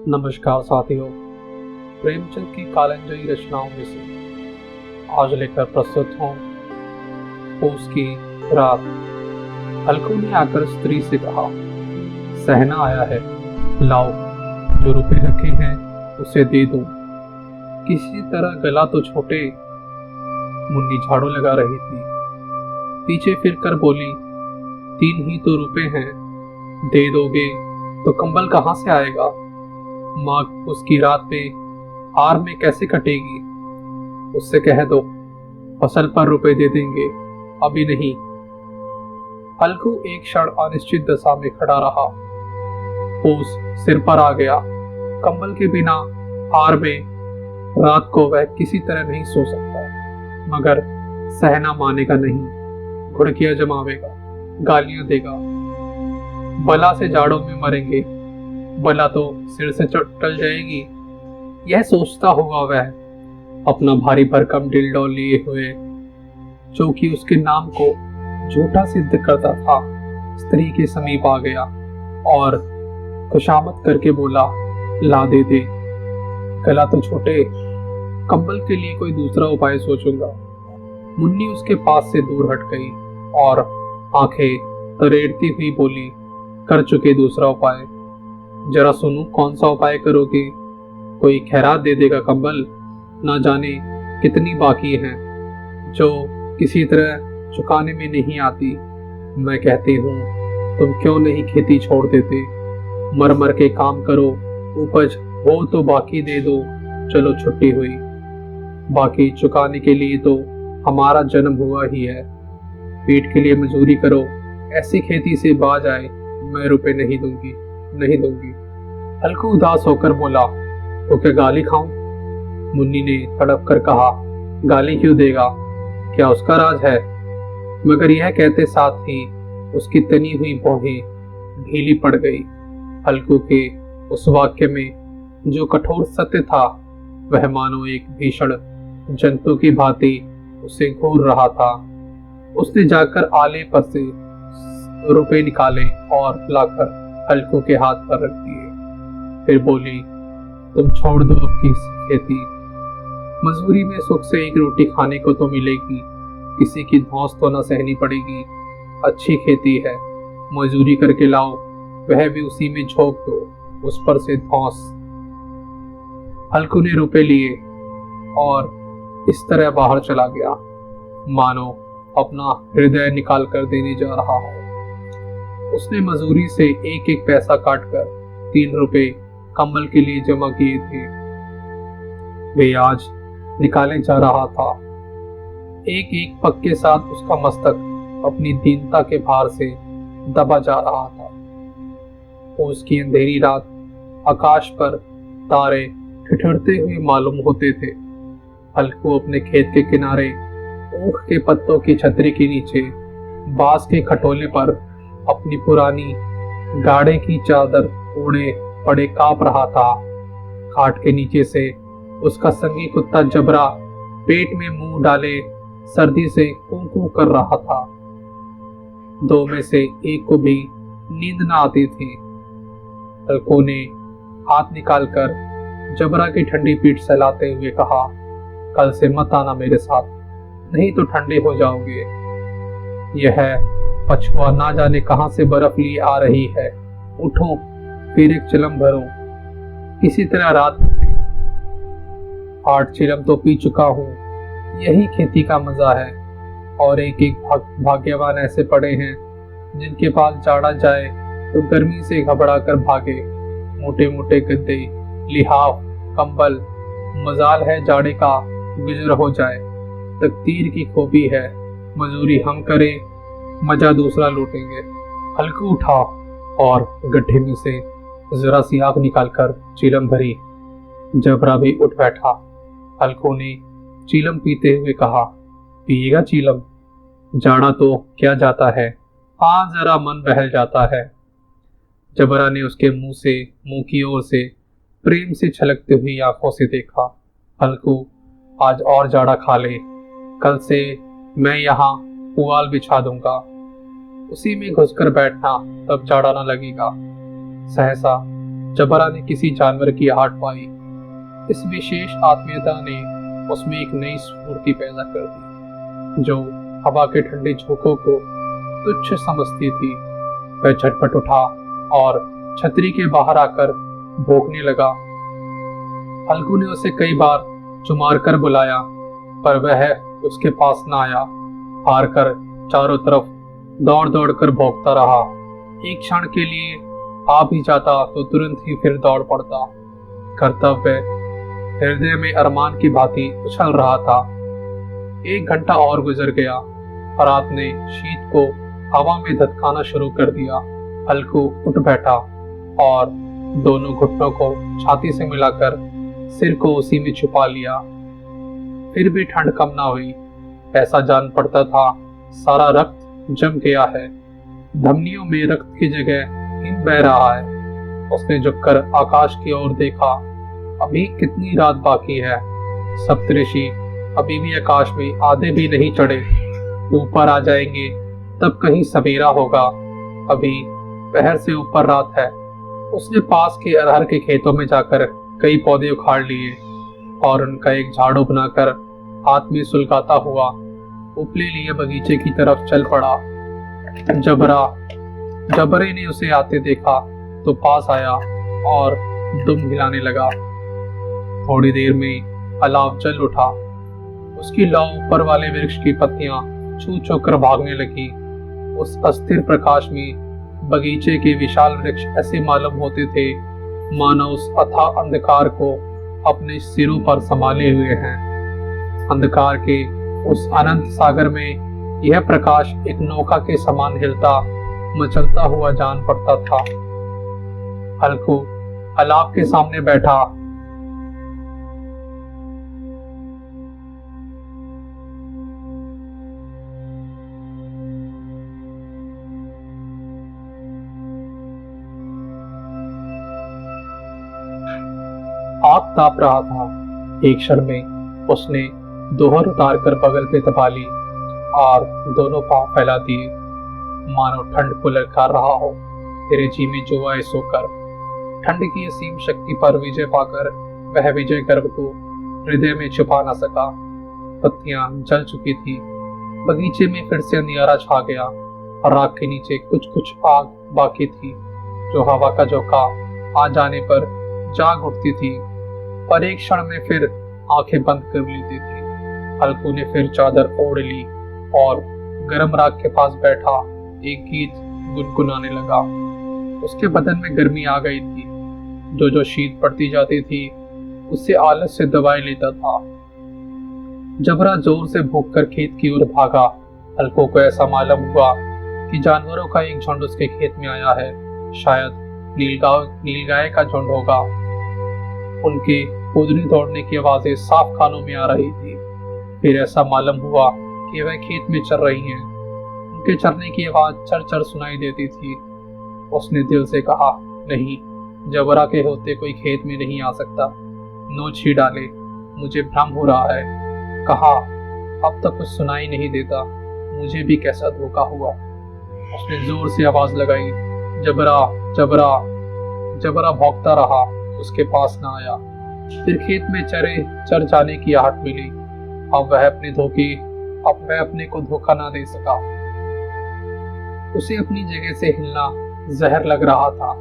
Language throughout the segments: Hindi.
नमस्कार साथियों, प्रेमचंद की कालंजयी रचनाओं में से आज लेकर प्रस्तुत हूँ पूस की रात। हल्कू ने आकर स्त्री से कहा, सहना आया है, लाओ जो रुपए रखे हैं उसे दे दो। किसी तरह गला तो छोटे। मुन्नी झाड़ू लगा रही थी, पीछे फिरकर बोली, 3 ही तो रुपए हैं, दे दोगे तो कंबल कहाँ से आएगा? माँ उसकी रात में हार में कैसे कटेगी? उससे कह दो फसल पर रुपए दे देंगे, अभी नहीं। हल्कू एक क्षण अनिश्चित दशा में खड़ा रहा। पूस सिर पर आ गया। कंबल के बिना हार में रात को वह किसी तरह नहीं सो सकता, मगर सहना मानेगा नहीं। घुड़कियां जमावेगा, गालियां देगा। बला से जाड़ों में मरेंगे, बला तो सिर से टल जाएगी। यह सोचता हुआ वह अपना भारी भरकम डिलडोल लिए हुए, जो कि उसके नाम को झूठा सिद्ध करता था, स्त्री के समीप आ गया और खुशामद करके बोला, ला दे दे। गला तो छोटे, कंबल के लिए कोई दूसरा उपाय सोचूंगा। मुन्नी उसके पास से दूर हट गई और आंखें तरेड़ती हुई बोली, कर चुके दूसरा उपाय। जरा सुनूं कौन सा उपाय करोगे? कोई खैरात दे देगा कंबल, ना जाने कितनी बाकी हैं जो किसी तरह चुकाने में नहीं आती। मैं कहती हूँ तुम क्यों नहीं खेती छोड़ देते, मर मर के काम करो, उपज हो तो बाकी दे दो। चलो छुट्टी हुई, बाकी चुकाने के लिए तो हमारा जन्म हुआ ही है। पेट के लिए मजदूरी करो, ऐसी खेती से बाज आए, मैं रुपए नहीं दूंगी, नहीं दूंगी। हल्कू उदास होकर बोला, तो क्या गाली खाऊं? मुन्नी ने तड़प कर कहा, गाली क्यों देगा, क्या उसका राज है? मगर यह कहते साथ ही उसकी तनी हुई भौहें ढीली पड़ गई। हल्कू के उस वाक्य में जो कठोर सत्य था, वह मानो एक भीषण जंतु की भांति उसे घूर रहा था। उसने जाकर आले पर से रुपए निकाले और लाकर हल्कू के हाथ पर रख दिए। फिर बोली, तुम छोड़ दो अब की खेती। मजबूरी में सुख से एक रोटी खाने को तो मिलेगी, किसी की धौंस तो न सहनी पड़ेगी। अच्छी खेती है, मजदूरी करके लाओ, वह भी उसी में झोंक दो, उस पर से धौंस। हल्कू ने रुपए लिए और इस तरह बाहर चला गया, मानो अपना हृदय निकाल कर देने जा रहा हो। उसने मजदूरी से एक एक पैसा काटकर 3 रुपए कंबल के लिए जमा किए थे। वे आज निकाले जा रहा था। एक एक पग के साथ उसका मस्तक अपनी दीनता के भार से दबा जा रहा था। उसकी अंधेरी रात, आकाश पर तारे ठिठुरते हुए मालूम होते थे। हल्कू अपने खेत के किनारे ऊख के पत्तों की छतरी के नीचे बांस के खटोले पर अपनी पुरानी गाड़े की चादर ओढ़े पड़े कांप रहा था। खाट के नीचे से उसका संगी कुत्ता जबरा पेट में मुंह डाले सर्दी से कूं कर रहा था। 2 में से एक को भी नींद न आती थी। हल्कू ने हाथ निकालकर जबरा की ठंडी पीठ सहलाते हुए कहा, कल से मत आना मेरे साथ, नहीं तो ठंडे हो जाओगे। यह पछुआ ना जाने कहां से बर्फ लिए आ रही है। उठो, फिर एक चिलम भरो। किसी तरह रात 8 चिलम तो पी चुका हूँ। यही खेती का मजा है। और एक एक भाग्यवान ऐसे पड़े हैं जिनके पास जाड़ा जाए तो गर्मी से घबरा कर भागे। मोटे मोटे गद्दे, लिहाफ, कंबल, मजाल है जाड़े का गुजर हो जाए। तकदीर की खूबी है, मजदूरी हम करें, मजा दूसरा लूटेंगे। हल्कू उठा और गड्ढे में से जरा सी आग निकालकर चीलम भरी। जबरा भी उठ बैठा। हल्कू ने चीलम पीते हुए कहा, पिएगा चीलम? जाड़ा तो क्या जाता है, हाँ जरा मन बहल जाता है। जबरा ने उसके मुंह की ओर से प्रेम से छलकते हुई आंखों से देखा। हल्कू, आज और जाड़ा खा ले, कल से मैं यहाँ पुआल बिछा दूंगा, उसी में घुसकर बैठना, तब जाड़ा न लगेगा। सहसा जबरा ने किसी जानवर की आहट पाई। इस विशेष आत्मीयता ने उसमें एक नई स्फूर्ति पैदा कर दी, जो हवा के ठंडे झोंकों को तुच्छ समझती थी। वह झटपट उठा और छतरी के बाहर आकर भौंकने लगा। हल्कू ने उसे कई बार चुमार कर बुलाया, पर वह उसके पास न आया। हार कर चारों तरफ दौड़ दौड़ कर भौंकता रहा। एक क्षण के लिए आ भी जाता तो तुरंत ही फिर दौड़ पड़ता। कर्तव्य हृदय में अरमान की भांति उछल रहा था। 1 घंटा और गुजर गया। रात ने शीत को हवा में धधकाना शुरू कर दिया। हल्कू उठ बैठा और दोनों घुटनों को छाती से मिलाकर सिर को उसी में छुपा लिया। फिर भी ठंड कम ना हुई। ऐसा जान पड़ता था सारा रक्त जम गया है, धमनियों में रक्त की जगह हिम बह रहा है। उसने झुककर आकाश की ओर देखा। अभी कितनी रात बाकी है। सप्तऋषि अभी भी आकाश में आधे भी नहीं चढ़े। ऊपर आ जाएंगे तब कहीं सवेरा होगा। अभी पहर से ऊपर रात है। उसने पास के अरहर के खेतों में जाकर कई पौधे उखाड़ लिए और उनका एक झाड़ू बनाकर हाथ में सुलगाता हुआ उपले लिए बगीचे की तरफ चल पड़ा। जबरे ने उसे आते देखा तो पास आया और दुम हिलाने लगा। थोड़ी देर में अलाव जल उठा। उसकी लौ ऊपर वाले वृक्ष की पत्तियां छू छू कर भागने लगी। उस अस्थिर प्रकाश में बगीचे के विशाल वृक्ष ऐसे मालूम होते थे मानो उस अथाह अंधकार को अपने सिरों पर संभाले हुए हैं। अंधकार के उस अनंत सागर में यह प्रकाश एक नौका के समान हिलता मचलता हुआ जान पड़ता था। हल्कू अलाव के सामने बैठा। आग ताप रहा था। एक क्षण में उसने दोहर उतार कर बगल पे दबा ली और दोनों पांव फैला दिए, मानो ठंड को ललकार रहा हो। तेरे जी में जो आए सो कर। ठंड की असीम शक्ति पर विजय पाकर वह विजय गर्व को हृदय में छुपा न सका। पत्तियां जल चुकी थी। बगीचे में फिर से अंधियारा छा गया और राख के नीचे कुछ कुछ आग बाकी थी, जो हवा का झोंका आ जाने पर जाग उठती थी, पर एक क्षण में फिर आंखें बंद कर लेती थी। हल्कू ने फिर चादर ओढ़ ली और गर्म राख के पास बैठा एक गीत गुनगुनाने लगा। उसके बदन में गर्मी आ गई थी। जो शीत पड़ती जाती थी उससे आलस से दवाई लेता था। जबरा जोर से भूख कर खेत की ओर भागा। हल्कू को ऐसा मालूम हुआ कि जानवरों का एक झुंड उसके खेत में आया है। शायद नीलगाय का झुंड होगा। उनके कूदने दौड़ने की आवाजें साफ कानों में आ रही थी। फिर ऐसा मालूम हुआ कि वह खेत में चर रही हैं। उनके चरने की आवाज चर चर सुनाई देती थी। उसने दिल से कहा, नहीं, जबरा के होते कोई खेत में नहीं आ सकता। नोच ही डाले, मुझे भ्रम हो रहा है। कहा, अब तक कुछ सुनाई नहीं देता। मुझे भी कैसा धोखा हुआ। उसने जोर से आवाज लगाई, जबरा जबरा। जबरा भौंकता रहा, उसके पास ना आया। फिर खेत में चर जाने की आहट मिली। अब वह अपने को धोखा ना दे सका। उसे अपनी जगह से हिलना जहर लग रहा था।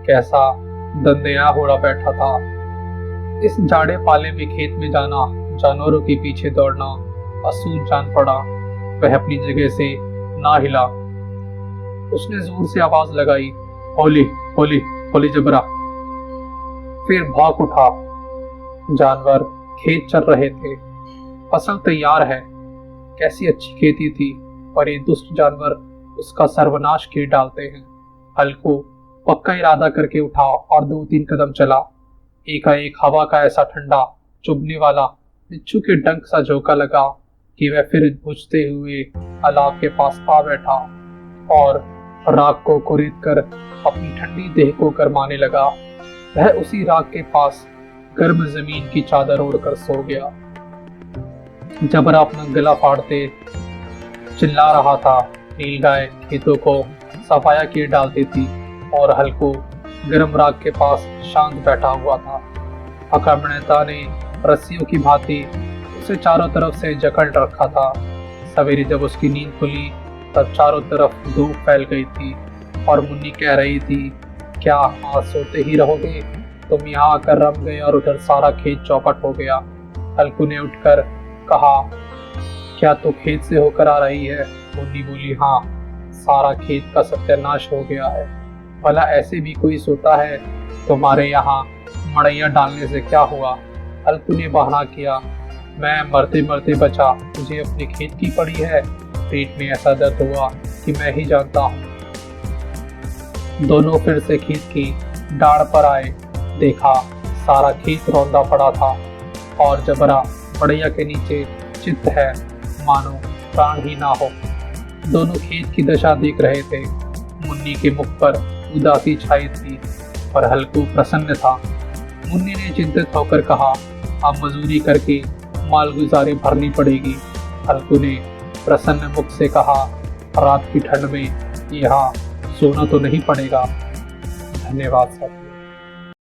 कैसा दंदया होड़ा बैठा था। इस जाड़े पाले में खेत में जाना, जानवरों के पीछे दौड़ना असूर जान पड़ा। वह अपनी जगह से ना हिला। उसने जोर से आवाज लगाई, होली होली होली जबरा। फिर भाग उठा। जानवर खेत चर रहे थे। फसल तैयार है। कैसी अच्छी खेती थी, पर ये दुष्ट जानवर उसका सर्वनाश किए डालते हैं। हल्कू पक्का इरादा करके उठा और 2-3 कदम चला। एकाएक हवा का ऐसा ठंडा चुभने वाला बिच्छू के डंक सा झोंका लगा कि वह फिर बुझते हुए अलाव के पास आ बैठा और राख को कुरेद कर अपनी ठंडी देह को गरमाने लगा। वह उसी राख के पास गर्म जमीन की चादर ओढ़कर सो गया। जबरा अपना गला फाड़ते चिल्ला रहा था। नीलगाय खेतों को सफाया किए डालती थी और हल्कू गर्म राख के पास शांत बैठा हुआ था। अकर्मण्यता ने रस्सियों की भांति उसे चारों तरफ से जकड़ रखा था। सवेरे जब उसकी नींद खुली तब चारों तरफ धूप फैल गई थी और मुन्नी कह रही थी, क्या आज सोते ही रहोगे? तुम यहाँ आकर रम गए और उधर सारा खेत चौपट हो गया। हल्कू ने उठकर कहा, क्या तू खेत से होकर आ रही है? मुन्नी बोली, हाँ, सारा खेत का सत्यानाश हो गया है। भला ऐसे भी कोई सोता है? तुम्हारे यहाँ मड़ैया डालने से क्या हुआ? हल्कू ने बहाना किया, मैं मरते मरते बचा, मुझे अपने खेत की पड़ी है। पेट में ऐसा दर्द हुआ कि मैं ही जानता हूँ। दोनों फिर से खेत की डाढ़ पर आए। देखा सारा खेत रौंदा पड़ा था और जबरा मड़ैया के नीचे चित्त है, मानो प्राण ही ना हो। दोनों खेत की दशा देख रहे थे। मुन्नी के मुख पर उदासी छाई थी और हल्कू प्रसन्न था। मुन्नी ने चिंतित होकर कहा, अब मजदूरी करके मालगुजारी भरनी पड़ेगी। हल्कू ने प्रसन्न मुख से कहा, रात की ठंड में यहाँ सोना तो नहीं पड़ेगा। धन्यवाद साथियों।